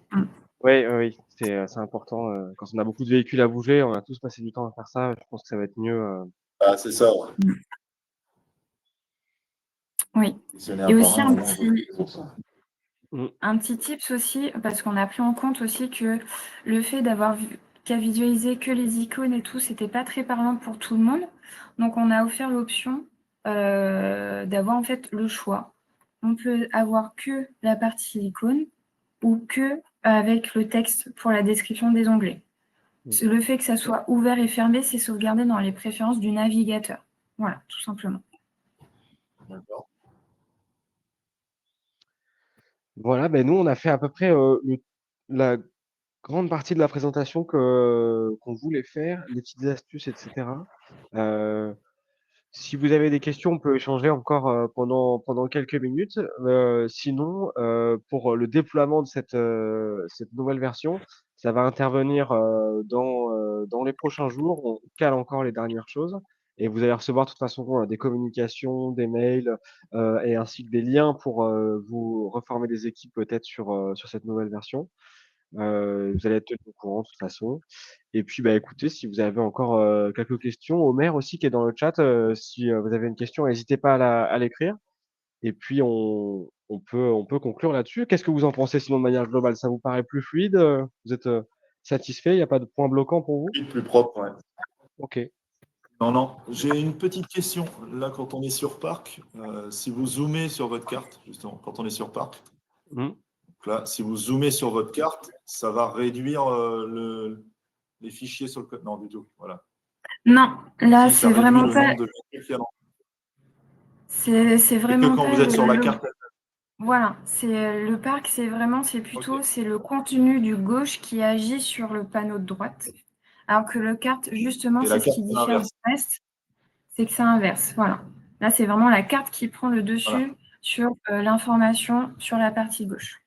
[SPEAKER 1] Ouais, oui, c'est important, quand on a beaucoup de véhicules à bouger, on a tous passé du temps à faire ça, je pense que ça va être mieux,
[SPEAKER 2] Ah, c'est ça, ouais.
[SPEAKER 3] Oui.
[SPEAKER 2] Fonctionner
[SPEAKER 3] Et
[SPEAKER 2] un par
[SPEAKER 3] aussi
[SPEAKER 2] un, au moins, on voit les autres.
[SPEAKER 3] un petit tips aussi, parce qu'on a pris en compte aussi que le fait d'avoir qu'à visualiser que les icônes et tout, c'était pas très parlant pour tout le monde. Donc on a offert l'option d'avoir en fait le choix. On peut avoir que la partie icône ou que avec le texte pour la description des onglets. Le fait que ça soit ouvert et fermé, c'est sauvegardé dans les préférences du navigateur. Voilà, tout simplement.
[SPEAKER 2] D'accord.
[SPEAKER 1] Voilà, ben nous, on a fait à peu près, la grande partie de la présentation qu'on voulait faire, les petites astuces et cetera. Si vous avez des questions, on peut échanger encore, pendant quelques minutes. Sinon, pour le déploiement de cette nouvelle version, ça va intervenir, dans les prochains jours. On cale encore les dernières choses et vous allez recevoir de toute façon, des communications, des mails, et ainsi que des liens pour, vous reformer des équipes peut-être sur cette nouvelle version. Vous allez être tenus au courant de toute façon. Et puis, bah, écoutez, si vous avez encore, quelques questions, Omer aussi qui est dans le chat, si, vous avez une question, n'hésitez pas à l'écrire et puis on peut conclure là-dessus. Qu'est-ce que vous en pensez sinon de manière globale? Ça vous paraît plus fluide, Vous êtes, satisfait? Il y a pas de point bloquant pour vous?
[SPEAKER 2] Plus propre, ouais.
[SPEAKER 1] OK.
[SPEAKER 2] Non, non, j'ai une petite question. Là, quand on est sur Parc, si vous zoomez sur votre carte, justement, quand on est sur Parc,
[SPEAKER 1] Mmh.
[SPEAKER 2] donc là, si vous zoomez sur votre carte, ça va réduire les fichiers sur le code. Non, du tout. Voilà.
[SPEAKER 3] Non, là,
[SPEAKER 2] Si, ça
[SPEAKER 3] c'est
[SPEAKER 2] réduit
[SPEAKER 3] vraiment
[SPEAKER 2] le
[SPEAKER 3] pas,
[SPEAKER 2] nombre de véhicules qu'il y a dans.
[SPEAKER 3] c'est
[SPEAKER 2] C'est que
[SPEAKER 3] vraiment
[SPEAKER 2] quand
[SPEAKER 3] pas
[SPEAKER 2] vous êtes sur la
[SPEAKER 3] le
[SPEAKER 2] carte.
[SPEAKER 3] voilà, c'est le parc, c'est vraiment, c'est plutôt,
[SPEAKER 2] Ok.
[SPEAKER 3] c'est le contenu du gauche qui agit sur le panneau de droite. Alors que le carte, justement,
[SPEAKER 2] Et
[SPEAKER 3] c'est
[SPEAKER 2] la
[SPEAKER 3] ce
[SPEAKER 2] carte,
[SPEAKER 3] qui
[SPEAKER 2] c'est
[SPEAKER 3] diffère du
[SPEAKER 2] l'inverse.
[SPEAKER 3] reste, c'est que ça inverse. Voilà. Là, c'est vraiment la carte qui prend le dessus
[SPEAKER 2] Voilà.
[SPEAKER 3] sur l'information sur la partie gauche.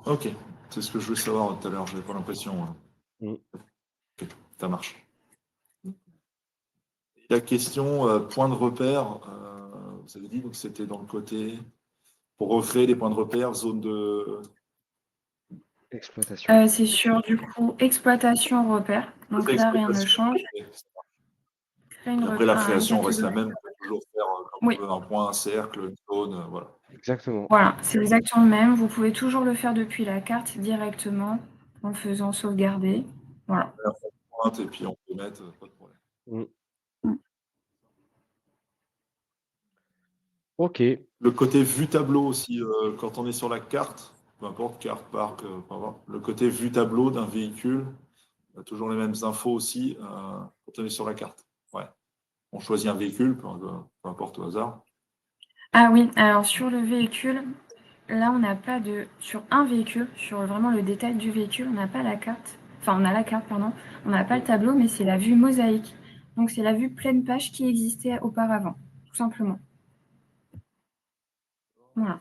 [SPEAKER 2] Ok. C'est ce que je voulais savoir tout à l'heure. J'avais pas l'impression.
[SPEAKER 1] Mmh.
[SPEAKER 2] Ok, ça marche. La question point de repère, vous avez dit donc c'était dans le côté pour recréer des points de repère, zone de
[SPEAKER 1] Exploitation.
[SPEAKER 3] C'est sur, du coup, exploitation repère. Donc là, rien ne
[SPEAKER 2] exploitation.
[SPEAKER 3] change.
[SPEAKER 2] Et
[SPEAKER 3] Créer une,
[SPEAKER 2] après la
[SPEAKER 3] une
[SPEAKER 2] création reste la
[SPEAKER 3] catégorie.
[SPEAKER 2] même. On peut toujours faire comme
[SPEAKER 3] Oui,
[SPEAKER 2] on veut, un point, un cercle, une zone, voilà.
[SPEAKER 1] Exactement.
[SPEAKER 3] voilà, c'est exactement le même. Vous pouvez toujours le faire depuis la carte directement en le faisant sauvegarder. Voilà.
[SPEAKER 2] On pointe et puis on peut mettre, pas de problème.
[SPEAKER 1] Mmh.
[SPEAKER 3] Mm.
[SPEAKER 1] OK.
[SPEAKER 2] Le côté vue tableau aussi, quand on est sur la carte, peu importe, carte, parc, peu importe, le côté vue tableau d'un véhicule, on a toujours les mêmes infos aussi quand on est sur la carte. Ouais. On choisit un véhicule, peu importe au hasard.
[SPEAKER 3] Ah oui, alors sur le véhicule, là, on n'a pas de. Sur un véhicule, sur vraiment le détail du véhicule, on n'a pas la carte. Enfin, on a la carte, pardon. On n'a pas le tableau, mais c'est la vue mosaïque. Donc, c'est la vue pleine page qui existait auparavant, tout simplement. Voilà.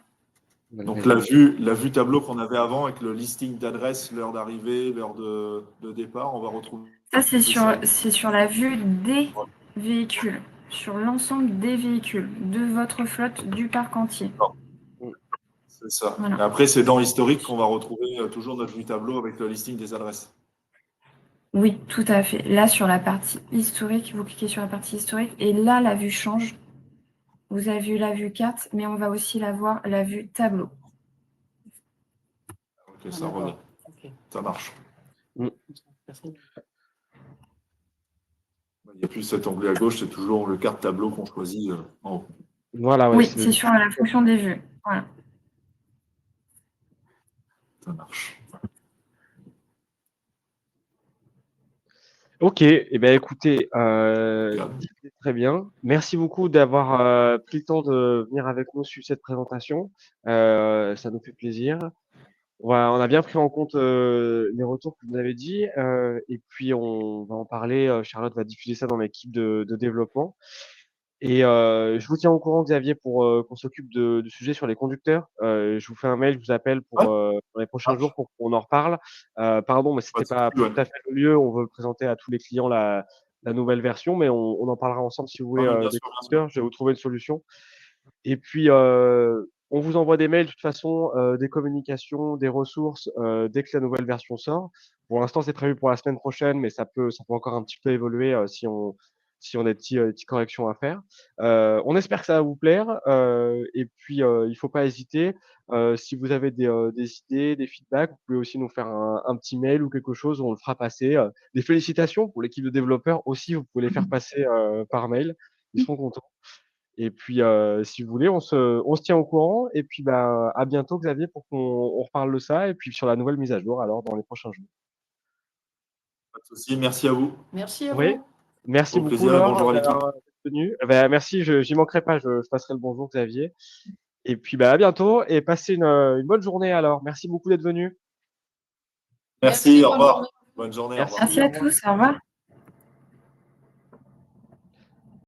[SPEAKER 2] Donc
[SPEAKER 1] Malgré
[SPEAKER 2] la vue tableau qu'on avait avant avec le listing d'adresse, l'heure d'arrivée, l'heure de départ, on va retrouver
[SPEAKER 3] Ça,
[SPEAKER 2] ça.
[SPEAKER 3] c'est sur la vue des véhicules, sur l'ensemble des véhicules, de votre flotte, du parc entier.
[SPEAKER 1] Mmh.
[SPEAKER 2] C'est ça.
[SPEAKER 3] Voilà.
[SPEAKER 2] Et après, c'est dans historique qu'on va retrouver toujours notre vue tableau avec le listing des adresses.
[SPEAKER 3] Oui, tout à fait. Là, sur la partie historique, vous cliquez sur la partie historique et là, la vue change. Vous avez vu la vue carte, mais on va aussi la voir, la vue tableau.
[SPEAKER 2] Ok, ça revient.
[SPEAKER 4] Ok.
[SPEAKER 2] Ça marche.
[SPEAKER 1] Mmh.
[SPEAKER 2] Il n'y a plus cet onglet à gauche, c'est toujours le carte tableau qu'on choisit en haut.
[SPEAKER 1] Voilà, ouais,
[SPEAKER 3] Oui,
[SPEAKER 1] c'est
[SPEAKER 3] c'est sur la fonction des vues. Voilà.
[SPEAKER 2] Ça marche.
[SPEAKER 1] OK et ben, écoutez,
[SPEAKER 2] Regarde.
[SPEAKER 1] c'est très bien. Merci beaucoup d'avoir, pris le temps de venir avec nous suivre cette présentation. Ça nous fait plaisir. On a bien pris en compte, les retours que vous nous avez dit, et puis on va en parler, Charlotte va diffuser ça dans l'équipe de développement et je vous tiens au courant Xavier pour, qu'on s'occupe du sujet sur les conducteurs. Je vous fais un mail, je vous appelle
[SPEAKER 2] Ouais,
[SPEAKER 1] pour, dans les prochains
[SPEAKER 2] marche.
[SPEAKER 1] jours pour qu'on en reparle. Pardon, mais
[SPEAKER 2] Pas
[SPEAKER 1] c'était
[SPEAKER 2] de
[SPEAKER 1] pas
[SPEAKER 2] souci, ouais.
[SPEAKER 1] tout à fait le lieu. On veut présenter à tous les clients la nouvelle version, mais on en parlera ensemble si vous voulez,
[SPEAKER 2] Non, mais bien
[SPEAKER 1] des
[SPEAKER 2] sûr, bien sûr.
[SPEAKER 1] conducteurs. Je vais vous trouver une solution Et puis, on vous envoie des mails de toute façon, des communications, des ressources, dès que la nouvelle version sort. Pour l'instant, c'est prévu pour la semaine prochaine, mais ça peut encore un petit peu évoluer, si on a des petites corrections à faire. On espère que ça va vous plaire, et puis, il faut pas hésiter. Si vous avez des idées, des feedbacks, vous pouvez aussi nous faire un petit mail ou quelque chose, on le fera passer. Des félicitations pour l'équipe de développeurs aussi, vous pouvez les faire passer, par mail. Ils seront contents. Et puis, si vous voulez, on se tient au courant et puis, bah, à bientôt Xavier pour qu'on reparle de ça et puis sur la nouvelle mise à jour alors dans les prochains jours.
[SPEAKER 2] Pas de souci, merci à vous.
[SPEAKER 4] Merci à
[SPEAKER 1] Oui,
[SPEAKER 4] vous.
[SPEAKER 1] merci
[SPEAKER 2] Au
[SPEAKER 1] beaucoup
[SPEAKER 2] plaisir et bonjour
[SPEAKER 1] Laure
[SPEAKER 2] à l'équipe.
[SPEAKER 1] d'avoir été venue. Bah, merci, j'y manquerai pas, je passerai le bonjour Xavier et puis, bah, à bientôt et passez une bonne journée alors. Merci beaucoup d'être venu.
[SPEAKER 2] Merci, au
[SPEAKER 4] bonne
[SPEAKER 2] revoir.
[SPEAKER 4] journée.
[SPEAKER 2] Bonne journée, au revoir.
[SPEAKER 1] Merci,
[SPEAKER 3] Merci
[SPEAKER 1] au
[SPEAKER 3] à
[SPEAKER 1] revoir.
[SPEAKER 3] tous. Au revoir.